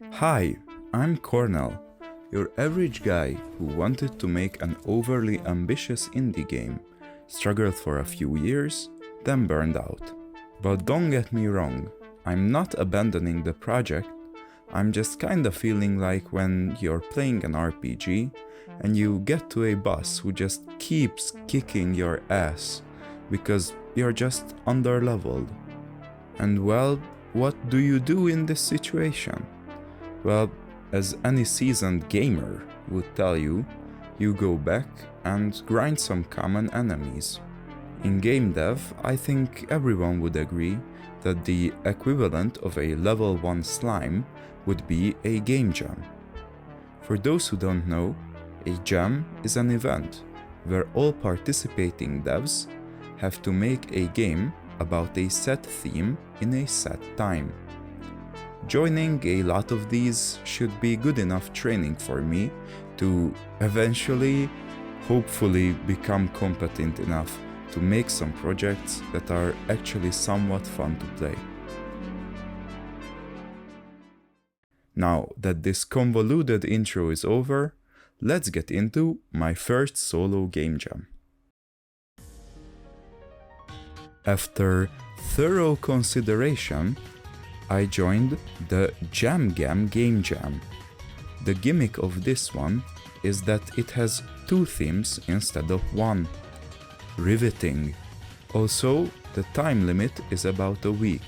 Hi, I'm Cornell, your average guy who wanted to make an overly ambitious indie game, struggled for a few years, then burned out. But don't get me wrong, I'm not abandoning the project, I'm just kinda feeling like when you're playing an RPG and you get to a boss who just keeps kicking your ass because you're just underleveled. And well, what do you do in this situation? Well, as any seasoned gamer would tell you, you go back and grind some common enemies. In game dev, I think everyone would agree that the equivalent of a level 1 slime would be a game jam. For those who don't know, a jam is an event where all participating devs have to make a game about a set theme in a set time. Joining a lot of these should be good enough training for me to eventually, hopefully, become competent enough to make some projects that are actually somewhat fun to play. Now that this convoluted intro is over, let's get into my first solo game jam. After thorough consideration, I joined the JamGam Game Jam. The gimmick of this one is that it has 2 themes instead of 1. Riveting. Also, the time limit is about a week.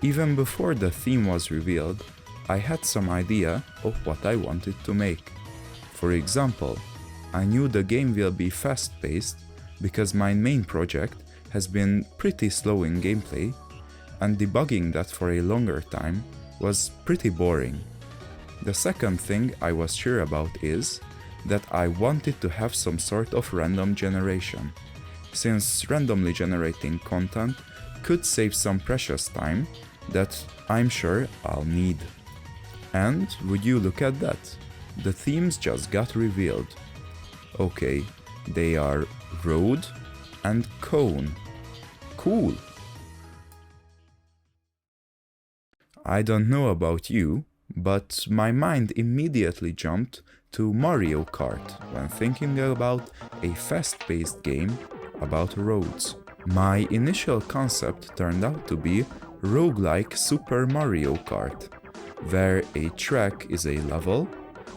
Even before the theme was revealed, I had some idea of what I wanted to make. For example, I knew the game will be fast-paced because my main project has been pretty slow in gameplay, and debugging that for a longer time was pretty boring. The second thing I was sure about is that I wanted to have some sort of random generation, since randomly generating content could save some precious time that I'm sure I'll need. And would you look at that? The themes just got revealed. Okay, they are road and cone. Cool! I don't know about you, but my mind immediately jumped to Mario Kart when thinking about a fast-paced game about roads. My initial concept turned out to be roguelike Super Mario Kart, where a track is a level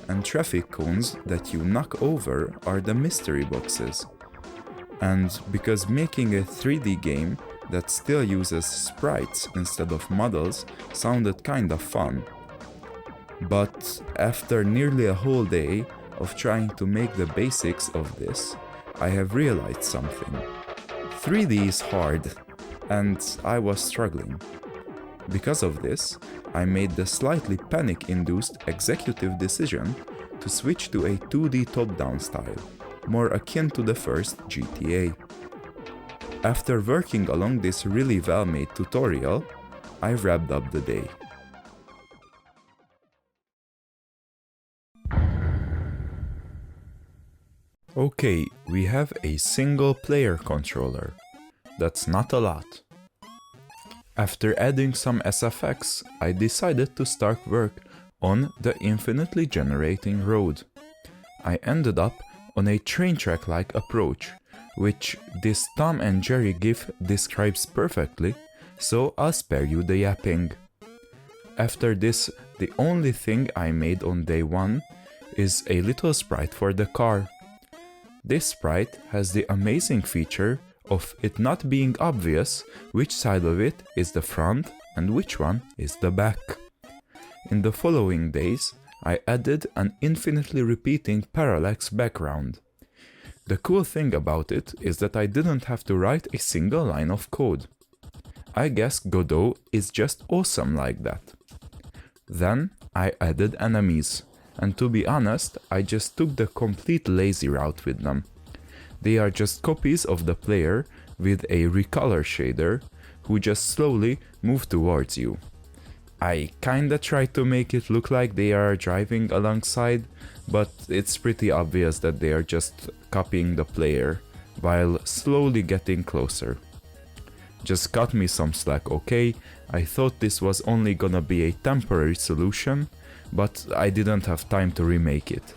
and traffic cones that you knock over are the mystery boxes. And because making a 3D game that still uses sprites instead of models sounded kinda fun. But after nearly a whole day of trying to make the basics of this, I have realized something. 3D is hard, and I was struggling. Because of this, I made the slightly panic-induced executive decision to switch to a 2D top-down style, more akin to the first GTA. After working along this really well-made tutorial, I wrapped up the day. Okay, we have a single player controller. That's not a lot. After adding some SFX, I decided to start work on the infinitely generating road. I ended up on a train track-like approach, which this Tom and Jerry gif describes perfectly, so I'll spare you the yapping. After this, the only thing I made on day 1 is a little sprite for the car. This sprite has the amazing feature of it not being obvious which side of it is the front and which one is the back. In the following days, I added an infinitely repeating parallax background. The cool thing about it is that I didn't have to write a single line of code. I guess Godot is just awesome like that. Then I added enemies, and to be honest, I just took the complete lazy route with them. They are just copies of the player with a recolor shader who just slowly move towards you. I kinda tried to make it look like they are driving alongside, but it's pretty obvious that they are just copying the player while slowly getting closer. Just cut me some slack, okay? I thought this was only gonna be a temporary solution, but I didn't have time to remake it.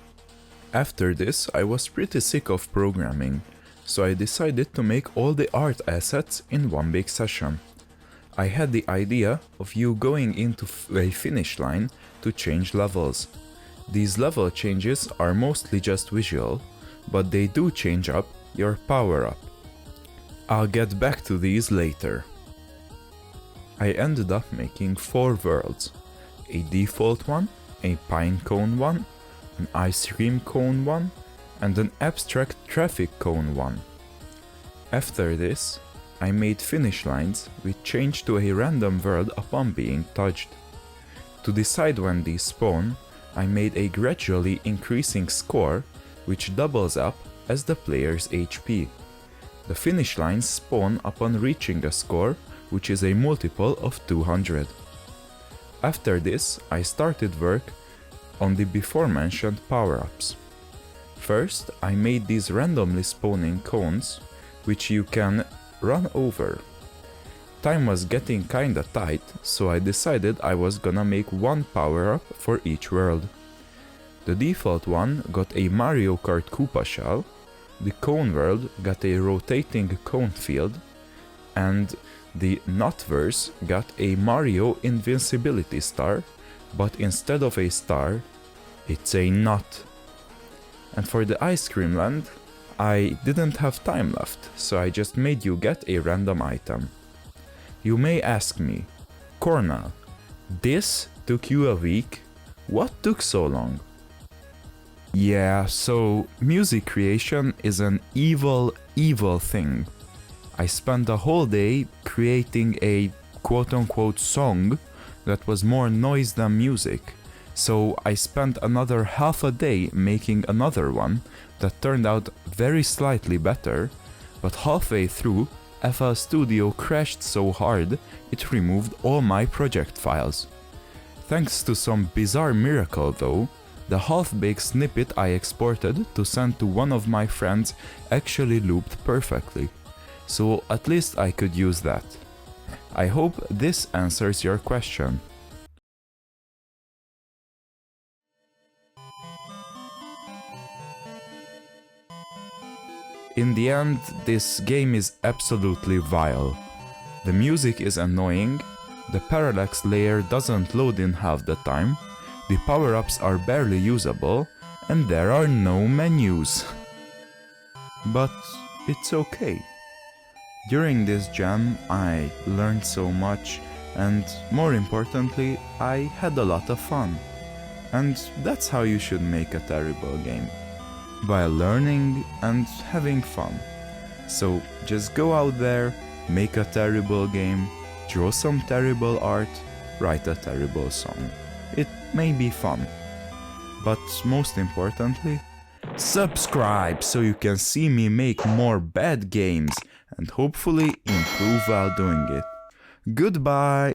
After this, I was pretty sick of programming, so I decided to make all the art assets in one big session. I had the idea of you going into a finish line to change levels. These level changes are mostly just visual, but they do change up your power-up. I'll get back to these later. I ended up making 4 worlds: a default one, a pine cone one, an ice cream cone one, and an abstract traffic cone one. After this, I made finish lines which change to a random world upon being touched. To decide when these spawn, I made a gradually increasing score which doubles up as the player's HP. The finish lines spawn upon reaching a score which is a multiple of 200. After this, I started work on the before mentioned power-ups. First, I made these randomly spawning cones which you can run over. Time was getting kinda tight, so I decided I was gonna make one power-up for each world. The default one got a Mario Kart Koopa shell, the cone world got a rotating cone field, and the Nutverse got a Mario Invincibility Star, but instead of a star, it's a nut. And for the Ice Cream Land, I didn't have time left, so I just made you get a random item. You may ask me, Cornell, this took you a week? What took so long? Yeah, so music creation is an evil thing. I spent a whole day creating a quote-unquote song that was more noise than music. So I spent another half a day making another one that turned out very slightly better, but halfway through, FL Studio crashed so hard it removed all my project files. Thanks to some bizarre miracle though, the half-baked snippet I exported to send to one of my friends actually looped perfectly, so at least I could use that. I hope this answers your question. In the end, this game is absolutely vile. The music is annoying, the parallax layer doesn't load in half the time, the power-ups are barely usable, and there are no menus. But it's okay. During this jam, I learned so much, and more importantly, I had a lot of fun. And that's how you should make a terrible game. By learning and having fun. So just go out there, make a terrible game, draw some terrible art, write a terrible song. It may be fun. But most importantly, subscribe so you can see me make more bad games and hopefully improve while doing it. Goodbye!